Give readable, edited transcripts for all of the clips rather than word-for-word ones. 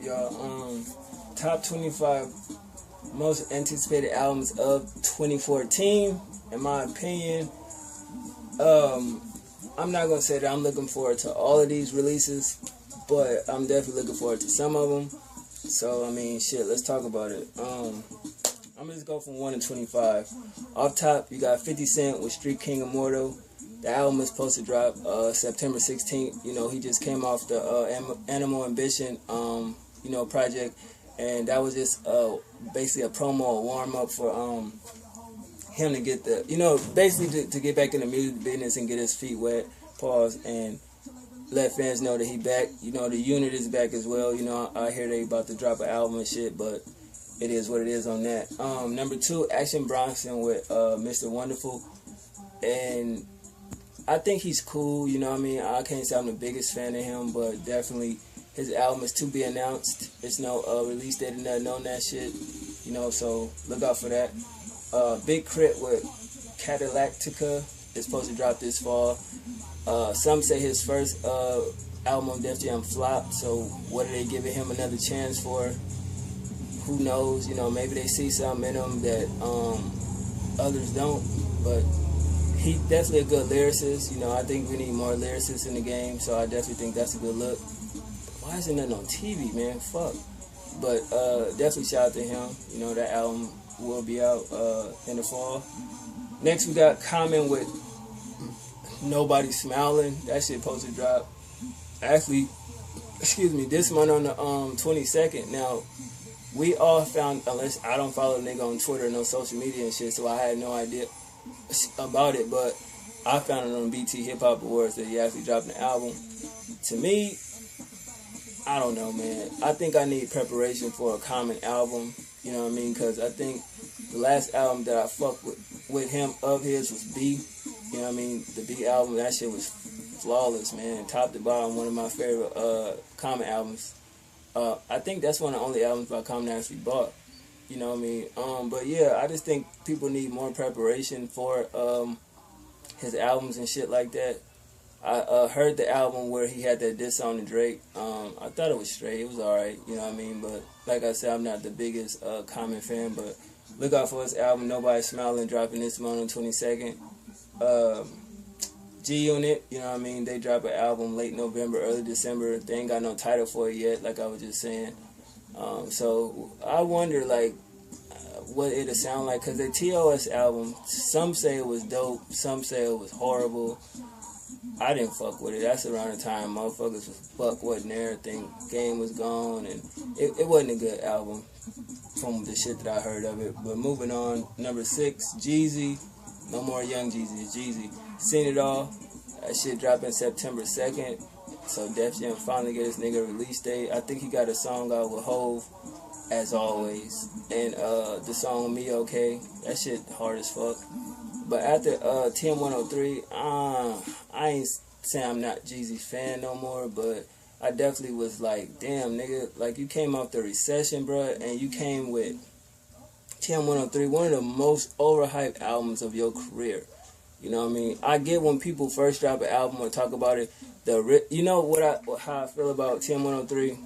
y'all. Top 25 most anticipated albums of 2014. In my opinion, I'm not gonna say that I'm looking forward to all of these releases, but I'm definitely looking forward to some of them. So I mean, shit, let's talk about it. I'm gonna just go from 1 to 25. Off top, you got 50 Cent with Street King Immortal. The album is supposed to drop September 16th. You know, he just came off the Animal Ambition, project, and that was just basically a promo, a warm up for him to get basically to get back in the music business and get his feet wet, pause, and let fans know that he back. You know, the unit is back as well. You know, I hear they about to drop an album and shit, but it is what it is on that. Number 2, Action Bronson with Mr. Wonderful, and I think he's cool. You know what I mean? I can't say I'm the biggest fan of him, but definitely his album is to be announced. It's no release date or nothing on that shit. You know, so look out for that. Big Crit with Cadillactica is supposed to drop this fall. Some say his first album on Def Jam flopped, so what are they giving him another chance for? Who knows? You know, maybe they see something in him that others don't, but he definitely a good lyricist. You know, I think we need more lyricists in the game, so I definitely think that's a good look. Why isn't that on TV, man? Fuck. But definitely shout out to him. You know, that album will be out in the fall. Next, we got Common with Nobody Smiling. That shit supposed to drop. Actually, this month on the 22nd. Now, we all found, unless I don't follow the nigga on Twitter, no social media and shit, so I had no idea about it, but I found it on BT Hip Hop Awards that he actually dropped an album. To me, I don't know, man. I think I need preparation for a Common album, you know what I mean? Because I think the last album that I fucked with him of his was B, you know what I mean? The B album, that shit was flawless, man. Top to bottom, one of my favorite Common albums. I think that's one of the only albums by Common I actually bought. You know what I mean? But yeah, I just think people need more preparation for his albums and shit like that. I heard the album where he had that diss on to Drake. I thought it was straight. It was alright, you know what I mean? But like I said, I'm not the biggest Common fan, but look out for his album, Nobody Smiling, dropping this month on 22nd. G-Unit, you know what I mean? They drop an album late November, early December. They ain't got no title for it yet, like I was just saying. So I wonder, like, what it'll sound like, because the TOS album, some say it was dope, some say it was horrible. I didn't fuck with it. That's around the time motherfuckers was fuck wasn't there, everything, Game was gone, and it wasn't a good album from the shit that I heard of it. But moving on, number 6, Jeezy. No more Young Jeezy, it's Jeezy. Seen It All. That shit dropping September 2nd. So Def Jam finally get his nigga release date. I think he got a song out with Hove, as always. And the song Me Okay. That shit hard as fuck. But after TM103, I ain't saying I'm not Jeezy's fan no more, but I definitely was like, damn, nigga, like you came off the recession, bruh, and you came with TM103, one of the most overhyped albums of your career. You know what I mean? I get when people first drop an album or talk about it. You know how I feel about TM103?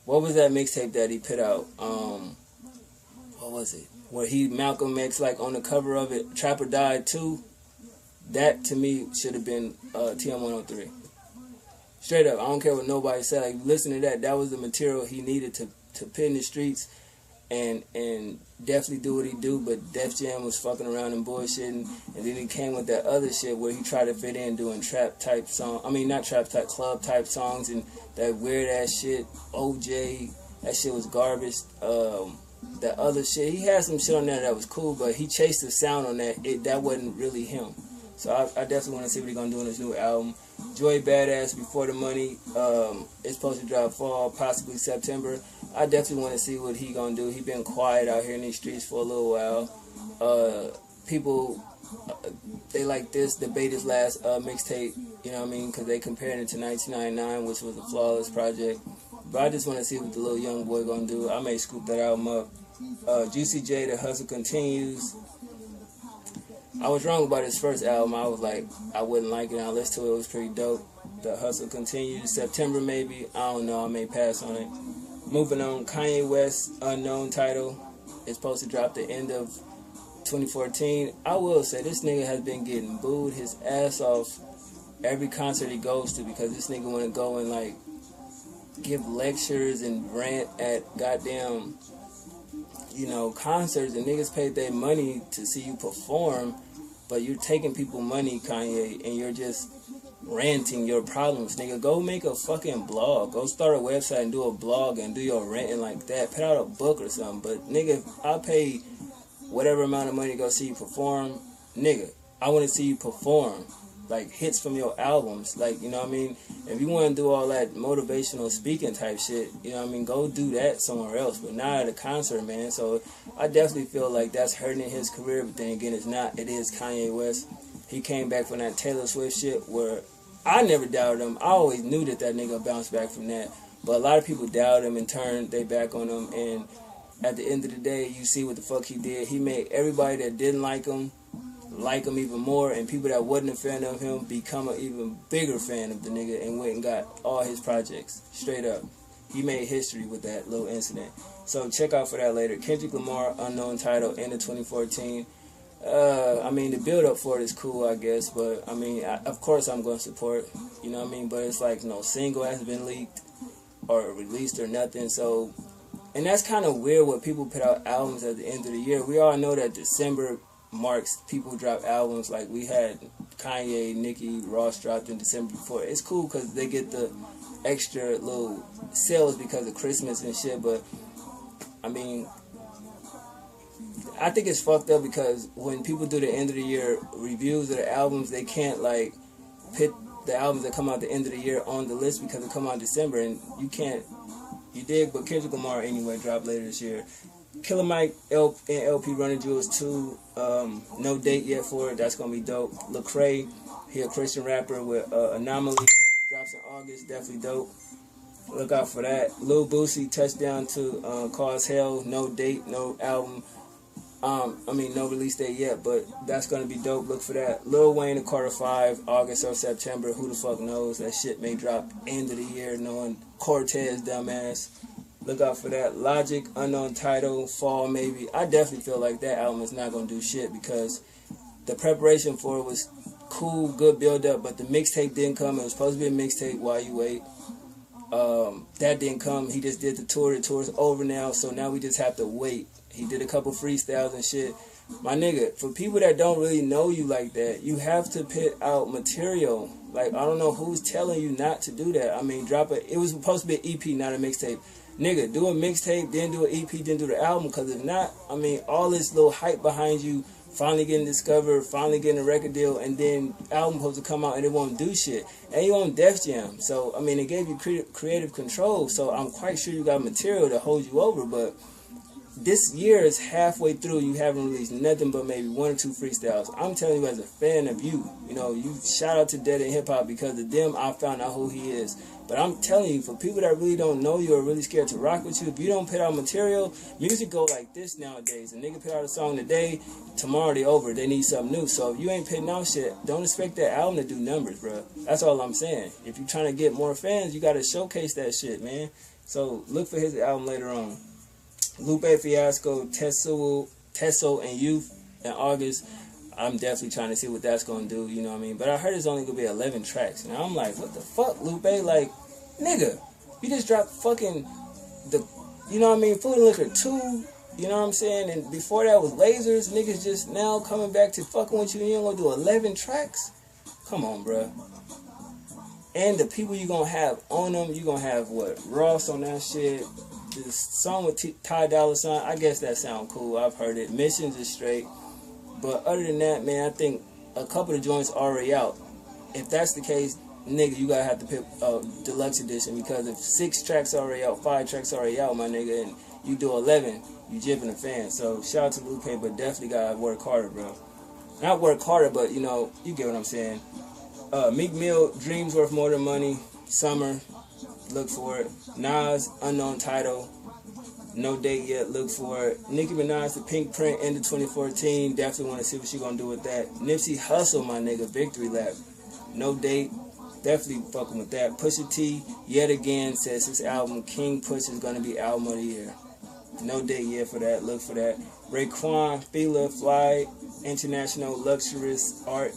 What was that mixtape that he put out? What was it? Where Malcolm X, like on the cover of it, Trapper Died Too. That to me should have been TM103. Straight up, I don't care what nobody said. Like, listen to that. That was the material he needed to put in the streets and definitely do what he do. But Def Jam was fucking around and bullshitting, and then he came with that other shit where he tried to fit in doing trap type song. I mean, not trap type, club type songs and that weird ass shit. OJ, that shit was garbage. That other shit, he had some shit on there that was cool, but he chased the sound on that. That wasn't really him. So I definitely want to see what he's gonna do on his new album. Joy Badass, Before the Money, it's supposed to drop fall, possibly September. I definitely want to see what he gonna do. He been quiet out here in these streets for a little while. People, they like this debate his last mixtape, you know what I mean? Because they compared it to 1999, which was a flawless project. But I just want to see what the little young boy gonna do. I may scoop that album up. Juicy J, The Hustle Continues. I was wrong about his first album. I was like, I wouldn't like it. I listened to it. It was pretty dope. The hustle continues. September maybe. I don't know. I may pass on it. Moving on. Kanye West, Unknown Title. It's supposed to drop the end of 2014. I will say this nigga has been getting booed his ass off every concert he goes to because this nigga want to go and like give lectures and rant at goddamn, you know, concerts, and niggas paid their money to see you perform, but you're taking people money, Kanye, and you're just ranting your problems. Nigga, go make a fucking blog. Go start a website and do a blog and do your ranting like that. Put out a book or something. But nigga, if I pay whatever amount of money to go see you perform, nigga, I want to see you perform. Like, hits from your albums. Like, you know what I mean? If you want to do all that motivational speaking type shit, you know what I mean? Go do that somewhere else. But not at a concert, man. So, I definitely feel like that's hurting his career. But then again, it's not. It is Kanye West. He came back from that Taylor Swift shit where I never doubted him. I always knew that that nigga bounced back from that. But a lot of people doubted him and turned their back on him. And at the end of the day, you see what the fuck he did. He made everybody that didn't like him even more, and people that wasn't a fan of him become an even bigger fan of the nigga and went and got all his projects. Straight up. He made history with that little incident. So check out for that later. Kendrick Lamar, Unknown Title, end of 2014. I mean, the build up for it is cool, I guess, but I mean, of course I'm going to support, you know what I mean, but it's like no single has been leaked or released or nothing, so, and that's kind of weird when people put out albums at the end of the year. We all know that December marks people drop albums. Like we had Kanye, Nicki, Ross dropped in December before. It's cool because they get the extra little sales because of Christmas and shit, but I mean, I think it's fucked up because when people do the end of the year reviews of the albums, they can't like put the albums that come out the end of the year on the list because they come out in December, and you can't, you dig, but Kendrick Lamar anyway dropped later this year. Killer Mike and LP Running Jewels 2, no date yet for it. That's gonna be dope. Lecrae, he a Christian rapper with Anomaly, drops in August, definitely dope. Look out for that. Lil Boosie, Touchdown to Cause Hell, no date, no album. No release date yet, but that's gonna be dope. Look for that. Lil Wayne and Carter 5, August or September. Who the fuck knows? That shit may drop end of the year. Knowing Cortez, dumbass. Look out for that. Logic, Unknown Title, fall maybe. I definitely feel like that album is not gonna do shit because the preparation for it was cool, good build up, but the mixtape didn't come. It was supposed to be a mixtape. While You Wait. That didn't come. He just did the tour. The tour's over now, so now we just have to wait. He did a couple freestyles and shit. My nigga, for people that don't really know you like that, you have to put out material. Like, I don't know who's telling you not to do that. I mean, drop it. It was supposed to be an EP, not a mixtape. Nigga, do a mixtape, then do an EP, then do the album. Because if not, I mean, all this little hype behind you, finally getting discovered, finally getting a record deal, and then album supposed to come out and it won't do shit. And you on Def Jam. So, I mean, it gave you creative control. So, I'm quite sure you got material to hold you over. But this year is halfway through. You haven't released nothing but maybe 1 or 2 freestyles. I'm telling you as a fan of you, you know, you shout out to Dead End Hip Hop because of them, I found out who he is. But I'm telling you, for people that really don't know you or really scared to rock with you, if you don't put out material, music go like this nowadays. A nigga put out a song today, tomorrow they over, they need something new. So if you ain't putting out shit, don't expect that album to do numbers, bro. That's all I'm saying. If you're trying to get more fans, you got to showcase that shit, man. So look for his album later on. Lupe Fiasco, Tesso, and Youth in August. I'm definitely trying to see what that's going to do, you know what I mean? But I heard it's only going to be 11 tracks. And I'm like, what the fuck, Lupe? Like, nigga, you just dropped fucking, you know what I mean, Food and Liquor 2, you know what I'm saying? And before that was Lasers. Niggas just now coming back to fucking with you and you going to do 11 tracks? Come on, bruh. And the people you going to have on them, you going to have, what, Ross on that shit. This song with Ty Dolla $ign, I guess that sound cool. I've heard it. Missions is straight. But other than that, man, I think a couple of joints already out. If that's the case, nigga, you gotta have to pick a deluxe edition, because if 6 tracks already out, 5 tracks already out, my nigga, and you do 11, you jipping the fan. So shout out to Lupe, but definitely gotta work harder, bro. Not work harder, but you know, you get what I'm saying. Meek Mill, Dreams Worth More Than Money, Summer, look for it. Nas, Unknown Title, no date yet, look for it. Nicki Minaj, The Pink Print, end of 2014. Definitely want to see what she gonna do with that. Nipsey Hussle, my nigga, Victory Lap. No date. definitely fucking with that. Pusha T, yet again, says his album, King Push, is going to be album of the year. No date yet for that. Look for that. Raekwon, Fila, Fly, International Luxurious Art,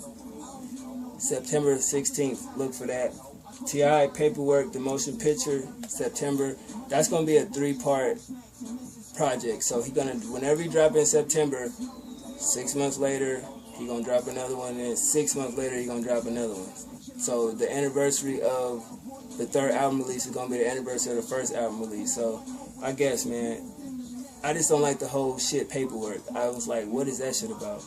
September 16th. Look for that. T.I. Paperwork, the motion picture, September. That's going to be a 3-part project. So he gonna, whenever he drop in September, 6 months later, he gonna drop another one, and 6 months later, he gonna drop another one. So the anniversary of the 3rd album release is gonna be the anniversary of the 1st album release. So I guess, man, I just don't like the whole shit Paperwork. I was like, what is that shit about?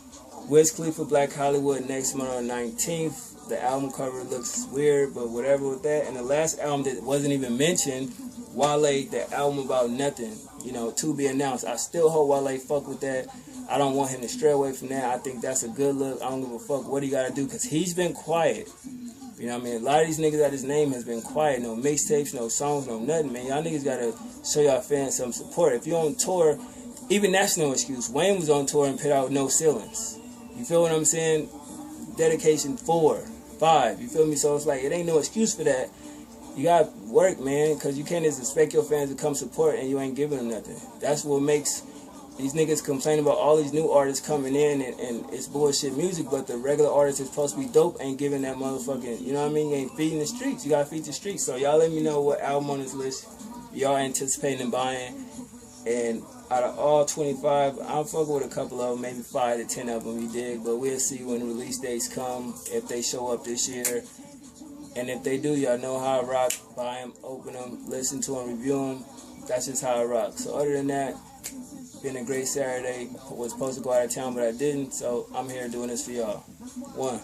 Wiz Khalifa, Black Hollywood, next month on the 19th. The album cover looks weird, but whatever with that. And the last album that wasn't even mentioned, Wale, the album about nothing, you know, to be announced. I still hope Wale fuck with that. I don't want him to stray away from that. I think that's a good look. I don't give a fuck what he got to do, because he's been quiet. You know what I mean? A lot of these niggas out his name has been quiet. No mixtapes, no songs, no nothing, man. Y'all niggas got to show y'all fans some support. If you're on tour, even that's no excuse. Wayne was on tour and put out No Ceilings. You feel what I'm saying? Dedication 4, 5. You feel me? So it's like, it ain't no excuse for that. You got to work, man, because you can't just expect your fans to come support and you ain't giving them nothing. That's what makes these niggas complain about all these new artists coming in and it's bullshit music, but the regular artist is supposed to be dope, ain't giving that motherfucking, you know what I mean? You ain't feeding the streets. You got to feed the streets. So y'all let me know what album on this list y'all anticipating and buying. And out of all 25, I'm fucking with a couple of them, maybe 5 to 10 of them, you dig? But we'll see when release dates come, if they show up this year. And if they do, y'all know how I rock. Buy them, open them, listen to them, review them. That's just how I rock. So other than that, been a great Saturday. Was supposed to go out of town, but I didn't. So I'm here doing this for y'all. 1.